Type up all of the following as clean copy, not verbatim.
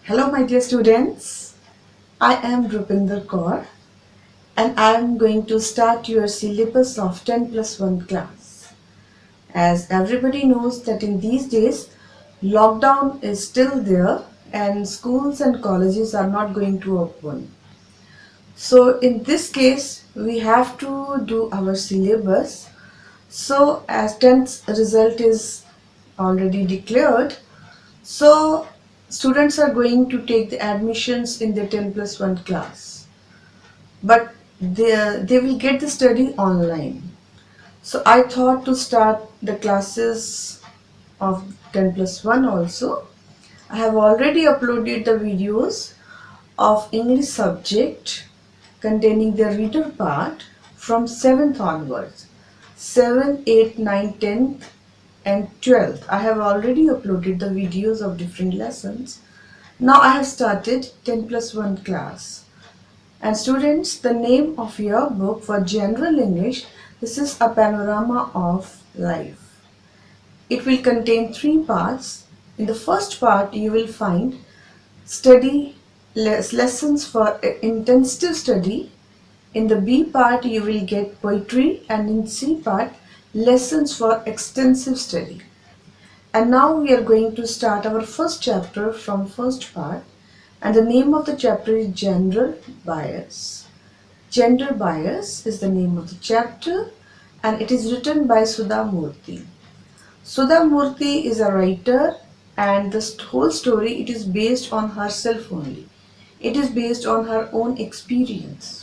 Hello, my dear students. I am Rupinder Kaur and I am going to start your syllabus of 10 plus 1 class. As everybody knows that in these days, lockdown is still there and schools and colleges are not going to open. So in this case, we have to do our syllabus. So as 10th result is already declared, so students are going to take the admissions in the 10 plus 1 class, but they will get the study online. So I thought to start the classes of 10 plus 1 also. I have already uploaded the videos of English subject containing the reader part from 7th onwards. 7, 8, 9, 10th and 12th. I have already uploaded the videos of different lessons. Now I have started 10 plus 1 class. And students, the name of your book for General English, this is A Panorama of Life. It will contain 3 parts. In the first part, you will find study lessons for intensive study. In the B part, you will get poetry, and in C part, lessons for extensive study. And now we are going to start our first chapter from first part, and the name of the chapter is Gender Bias. Gender Bias is the name of the chapter, and it is written by Sudha Murthy. Sudha Murthy is a writer, and the whole story, it is based on herself only. It is based on her own experience.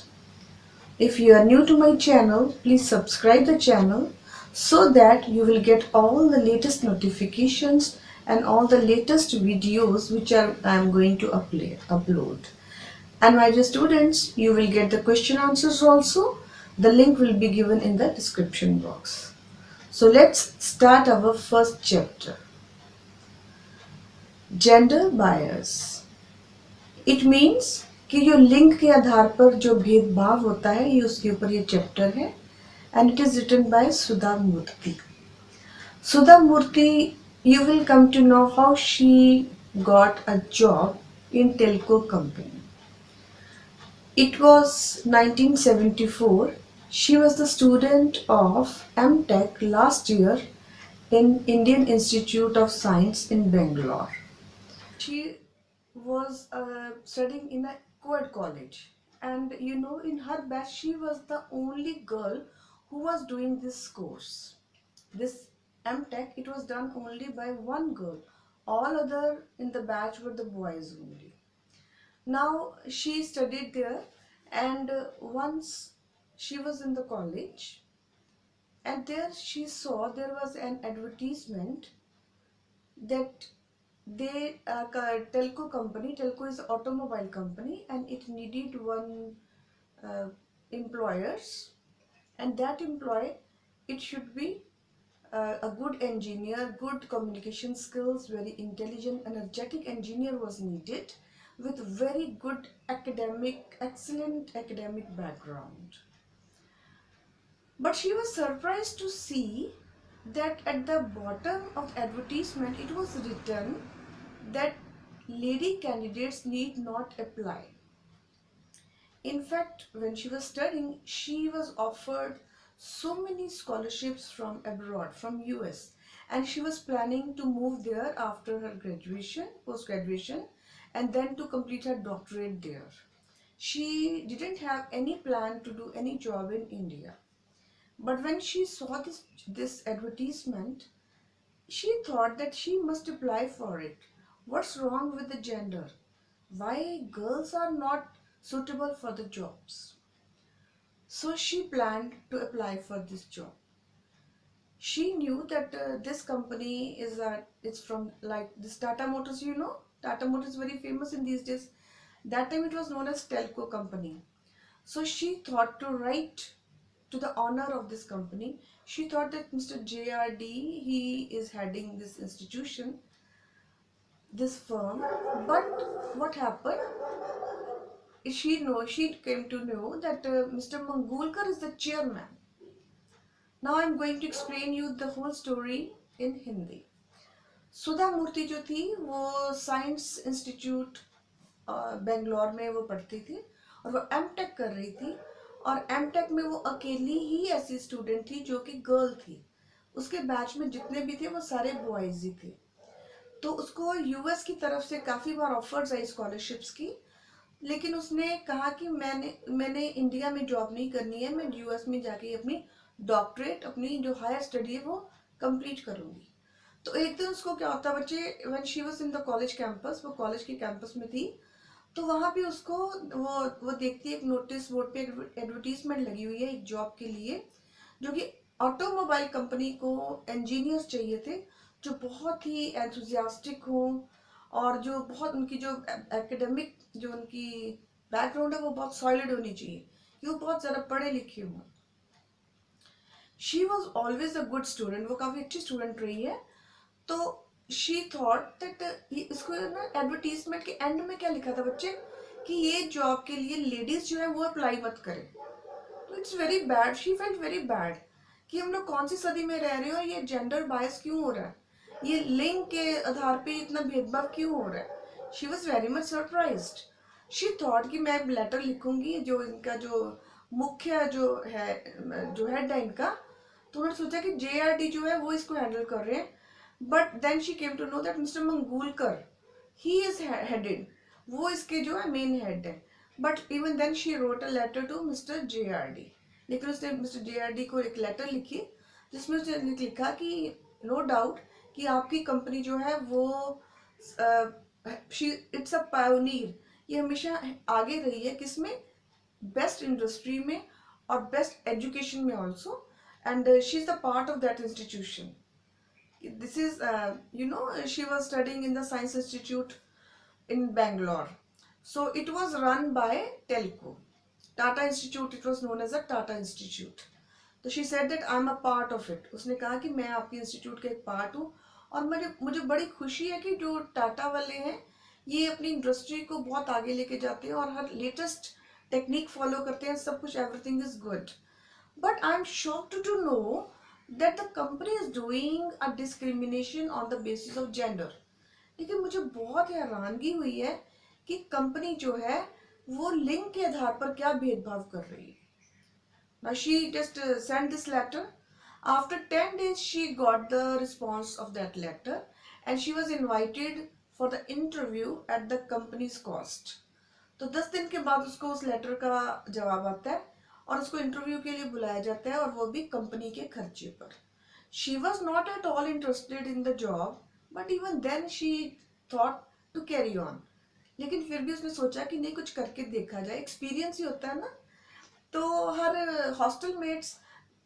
If you are new to my channel, please subscribe the channel so that you will get all the latest notifications and all the latest videos which I am going to upload. And my dear students, you will get the question answers also. The link will be given in the description box. So let's start our first chapter. Gender bias. It means कि जो लिंग के आधार पर जो भेदभाव होता है, ये उसके ऊपर ये चैप्टर है. And it is written by Sudha Murthy. Sudha Murthy, you will come to know how she got a job in telco company. It was 1974. She was the student of M.Tech last year in Indian Institute of Science in Bangalore. She was studying in a co-ed college, and in her batch she was the only girl who was doing this course. This M.Tech, it was done only by one girl. All other in the batch were the boys only. Now she studied there, and once she was in the college, and there she saw there was an advertisement that telco company, telco is automobile company, and it needed one uh, employers, and that employee, it should be a good engineer, good communication skills, very intelligent, energetic engineer was needed with very good academic, excellent academic background. But she was surprised to see that at the bottom of the advertisement it was written that lady candidates need not apply. In fact, when she was studying, she was offered so many scholarships from abroad, from US, and she was planning to move there after her graduation, post-graduation, and then to complete her doctorate there. She didn't have any plan to do any job in India. But when she saw this advertisement, she thought that she must apply for it. What's wrong with the gender? Why girls are not suitable for the jobs? So she planned to apply for this job. She knew that this company it's from like this Tata Motors, Tata Motors is very famous in these days. That time it was known as Telco company. So she thought to write to the owner of this company. She thought that Mr. JRD, he is heading this institution, this firm. But what happened? She came to know that Mr. Mangolkar is the chairman. Now I'm going to explain you the whole story in Hindi. सुधा मूर्ति जो थी वो science institute Bangalore में वो पढ़ती थी और वो MTech कर रही थी। और एमटेक में वो अकेली ही ऐसी स्टूडेंट थी जो कि गर्ल थी। उसके बैच में जितने भी थे वो सारे बॉयज ही थे। तो उसको यूएस की तरफ से काफ़ी बार ऑफर्स आई स्कॉलरशिप्स की, लेकिन उसने कहा कि मैंने मैंने इंडिया में जॉब नहीं करनी है, मैं यूएस में जाके अपनी डॉक्टरेट, अपनी जो हायर स्टडी है वो कंप्लीट करूंगी। तो एक दिन उसको क्या होता है, बच्चे when she was in the college campus, वो कॉलेज के कैंपस में थी, तो वहां पे उसको वो देखती है एक नोटिस बोर्ड पे एडवर्टीजमेंट लगी हुई है एक जॉब के लिए, जो कि ऑटोमोबाइल कंपनी को इंजीनियर्स चाहिए थे जो बहुत ही एंथुजियास्टिक हों और जो बहुत उनकी जो एकेडमिक जो उनकी बैकग्राउंड है वो बहुत सॉलिड होनी चाहिए, कि वो बहुत ज़्यादा पढ़े लिखे हों। She was always a good student, वो काफ़ी अच्छी स्टूडेंट रही है। तो शी थॉट दैट इसको ना एडवर्टीजमेंट के एंड में क्या लिखा था बच्चे, कि ये जॉब के लिए लेडीज जो है वो अप्लाई मत करें। तो it's very bad, she felt very bad कि हम लोग कौन सी सदी में रह रहे हो और ये जेंडर बायस क्यों हो रहा है, ये लिंग के आधार पे इतना भेदभाव क्यों हो रहा है। She was very much surprised. She thought कि मैं लेटर लिखूंगी जो इनका जो मुख्य जो हेड है इनका। तो उन्होंने सोचा कि जेआरडी जो है वो इसको हैंडल कर रहे हैं, but then she came to know that mister Mangulkar he is headed, वो इसके जो है मेन हेड है। But even then she wrote a letter to mister JRD, लेकिन उसने मिस्टर जेआरडी को एक लेटर लिखी जिसमें उसने लिखा कि नो डाउट कि आपकी कंपनी जो है वो इट्स अ पायोनियर, ये हमेशा आगे रही है किसमें, बेस्ट इंडस्ट्री में और बेस्ट एजुकेशन में also, and she is the part of that institution. This is, she was studying in the Science Institute in Bangalore. So it was run by Telco. Tata Institute, it was known as a Tata Institute. तो she said that I'm a part of it. उसने कहा कि मैं आपकी institute का एक part हूँ और मुझे बड़ी खुशी है कि जो टाटा वाले हैं ये अपनी इंडस्ट्री को बहुत आगे लेके जाते हैं और हर लेटेस्ट टेक्निक फॉलो करते हैं, सब कुछ everything is good. But I am shocked to know that the company is doing a discrimination on the basis of gender। लेकिन मुझे बहुत हैरानगी हुई है कि कंपनी जो है वो लिंग के आधार पर क्या भेदभाव कर रही है। Now she just sent this letter. After 10 days she got the response of that letter and she was invited for the interview at the company's cost। तो 10 दिन के बाद उसको उस लेटर का जवाब आता है और उसको इंटरव्यू के लिए बुलाया जाता है और वो भी कंपनी के खर्चे पर। She was not at all interested in the job, but even then she thought to carry on. लेकिन फिर भी उसने सोचा कि नहीं, कुछ करके देखा जाए, एक्सपीरियंस ही होता है ना। तो her hostel mates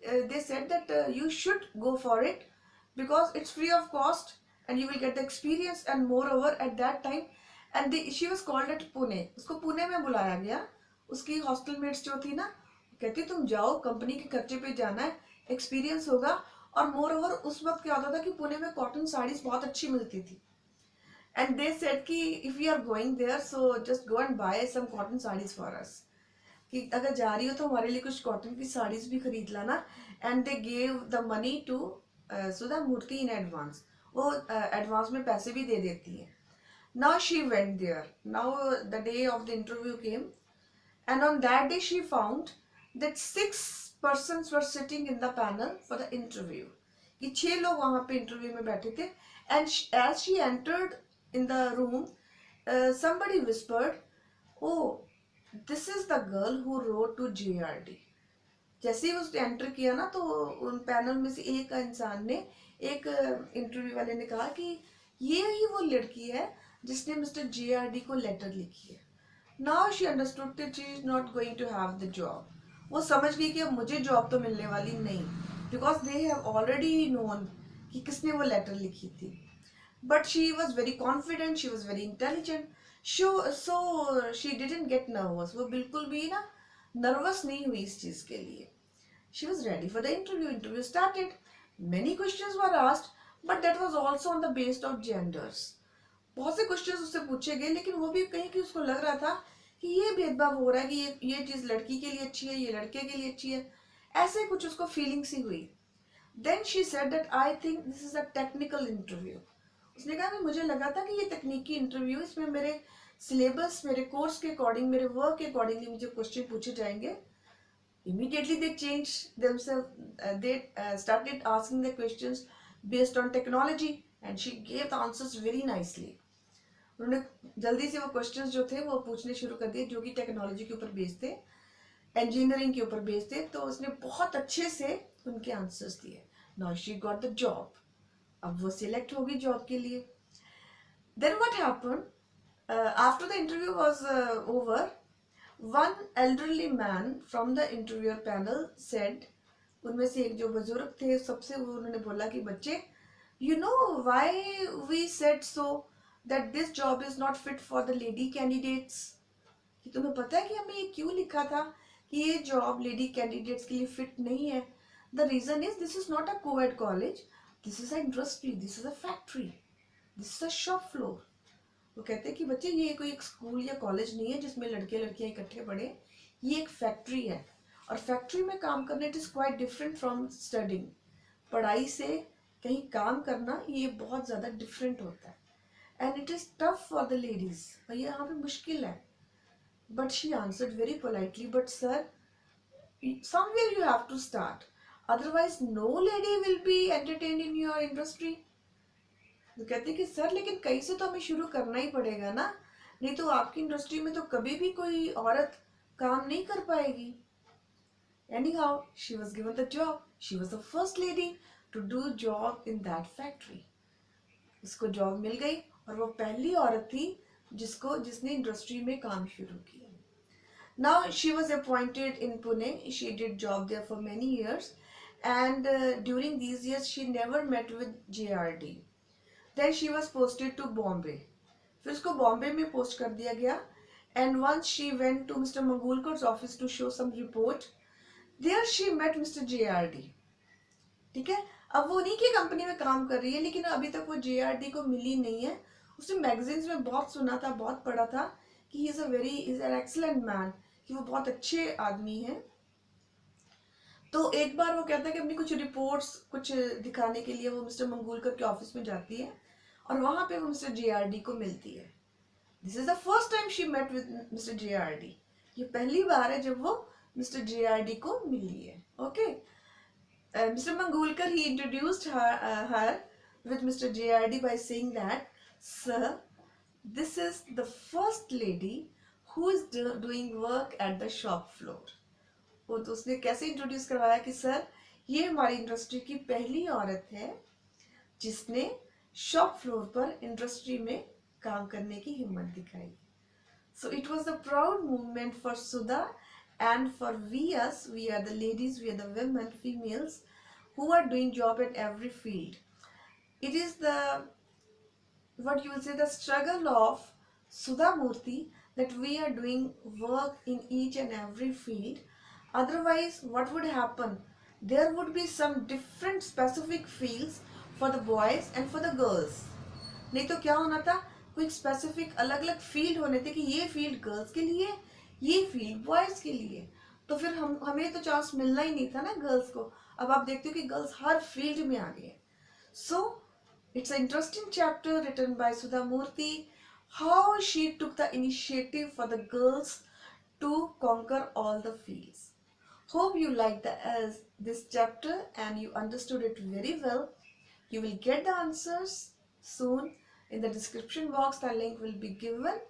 they said that you should go for it because it's free of cost and you will get the experience and moreover at that time. And she was called at Pune, उसको पुणे में बुलाया गया। उसकी hostel mats जो थी ना कहती तुम जाओ, कंपनी के खर्चे पे जाना है, एक्सपीरियंस होगा। और मोर ओवर उस वक्त क्या होता था कि पुणे में कॉटन साड़ीज बहुत अच्छी मिलती थी। एंड दे सेड कि if you are going there so just go and buy some cotton saris for us, कि अगर जा रही हो तो हमारे लिए कुछ कॉटन की साड़ीज भी खरीद लाना। And they gave the money to Sudha Murthy in advance, वो एडवांस में पैसे भी दे देती है। Now she went there, now the day of the interview came and on that day she found that 6 persons were sitting in the panel for the interview, कि 6 लोग वहां पे इंटरव्यू में बैठे थे। and as she entered in the room, somebody whispered, oh this is the girl who wrote to JRD। जैसे ही उसने enter किया ना तो उन पैनल में से एक इंसान ने, एक इंटरव्यू वाले ने कहा कि ये ही वो लड़की है जिसने मिस्टर JRD को लेटर लिखी है। Now she understood that she is not going to have the job। वो समझ गई कि अब मुझे जॉब तो मिलने वाली नहीं, because they have already known कि किसने वो लेटर लिखी थी। But she was very confident, she was very intelligent, so she didn't get nervous। वो बिल्कुल भी ना नर्वस नहीं हुई इस चीज के लिए। She was ready for the interview। Interview started, many questions were asked, but that was also on the basis of genders। बहुत से क्वेश्चंस उससे पूछे गए, लेकिन वो भी कहीं कि उसको लग रहा था कि ये भेदभाव हो रहा है, कि ये चीज लड़की के लिए अच्छी है, ये लड़के के लिए अच्छी है, ऐसे कुछ उसको फीलिंग सी हुई। Then she said that I think this is a technical interview. उसने कहा कि मुझे लगा था कि ये तकनीकी इंटरव्यू, इसमें मेरे सिलेबस मेरे कोर्स के अकॉर्डिंग, मेरे वर्क के अकॉर्डिंगली मुझे क्वेश्चन पूछे जाएंगे. Immediately they changed themselves. They started asking the questions based on technology, and she gave the answers very nicely. उन्होंने जल्दी से वो क्वेश्चंस जो थे वो पूछने शुरू कर दिए जो कि टेक्नोलॉजी के ऊपर बेस्ड थे, इंजीनियरिंग के ऊपर बेस्ड थे. तो उसने बहुत अच्छे से उनके आंसर्स दिए. Now she got the job. अब वो सिलेक्ट होगी जॉब के लिए. Then what happened after the interview was over. One elderly man from the interviewer panel said, उनमें से एक जो बुजुर्ग थे सबसे वो उन्होंने बोला कि बच्चे, you know why we said so that this job is not fit for the lady candidates. कि तुम्हें पता है कि हमने ये क्यों लिखा था कि ये जॉब लेडी कैंडिडेट्स के लिए फिट नहीं है. The reason is this is not a co-ed college, this is a industry, this is a factory, this is a shop floor. वो कहते हैं कि बच्चे ये कोई एक स्कूल या कॉलेज नहीं है जिसमें लड़के लड़कियां इकट्ठे पढ़े. ये एक फैक्ट्री है और फैक्ट्री में काम करना it is quite different from studying. पढ़ाई से कहीं काम करना ये बहुत ज़्यादा डिफरेंट होता है. And it is tough for the ladies. और ये यहाँ पे मुश्किल है. But she answered very politely, but sir somewhere you have to start, otherwise no lady will be entertained in your industry. तो कहते हैं कि सर लेकिन कहीं से तो हमें शुरू करना ही पड़ेगा ना, नहीं तो आपकी इंडस्ट्री में तो कभी भी कोई औरत काम नहीं कर पाएगी. Anyhow, she was given the job. She was the first lady to do job in that factory. उसको जॉब मिल गई और वो पहली औरत थी जिसने इंडस्ट्री में काम शुरू किया. Now she was appointed in Pune. She did job there for many years, and during these years she never met with JRD. Then she was posted to Bombay. फिर उसको बॉम्बे में पोस्ट कर दिया गया. And once she went to Mr. Mangulkar's office to show some report. There she met Mr. JRD. ठीक है. अब वो उन्हीं की कंपनी में काम कर रही है लेकिन अभी तक वो JRD को मिली नहीं है. उसने मैगजीन्स में बहुत सुना था, बहुत पढ़ा था कि he is an excellent man, कि वो बहुत अच्छे आदमी हैं. तो एक बार वो कहता है कि अपनी कुछ रिपोर्ट्स कुछ दिखाने के लिए वो मिस्टर मंगोलकर के ऑफिस में जाती है और वहां पे वो मिस्टर JRD को मिलती है. This is the first time she met with Mr JRD. ये पहली बार है जब वो मिस्टर JRD को मिली है. Okay. Mister Mangolkar he introduced her with Mr. JRD by saying that, sir, this is the first lady who is doing work at the shop floor. वो तो उसने कैसे इंट्रोड्यूस करवाया कि सर ये हमारी इंडस्ट्री की पहली औरत है जिसने शॉप फ्लोर पर इंडस्ट्री में काम करने की हिम्मत दिखाई. So it was a proud movement for Sudha and for us. We are the ladies, we are the women, females who are doing job at every field. It is the, what you will say, the struggle of Sudha Murthy that we are doing work in each and every field. Otherwise, what would happen? There would be some different specific fields for the boys and for the girls. नहीं तो क्या होना था, कुछ specific अलग अलग field होने थे कि ये फील्ड गर्ल्स के लिए, ये फील्ड बॉयज के लिए. तो फिर हमें तो चांस मिलना ही नहीं था ना गर्ल्स को. अब आप देखते हो कि गर्ल्स हर फील्ड में आ गए. सो it's an interesting chapter written by Sudha Murthy, how she took the initiative for the girls to conquer all the fields. Hope you liked this chapter and you understood it very well. You will get the answers soon. In the description box, the link will be given.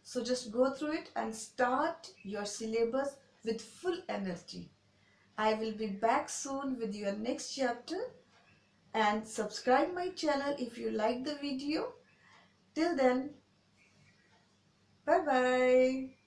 So just go through it and start your syllabus with full energy. I will be back soon with your next chapter. And subscribe my channel if you like the video. Till then, bye bye.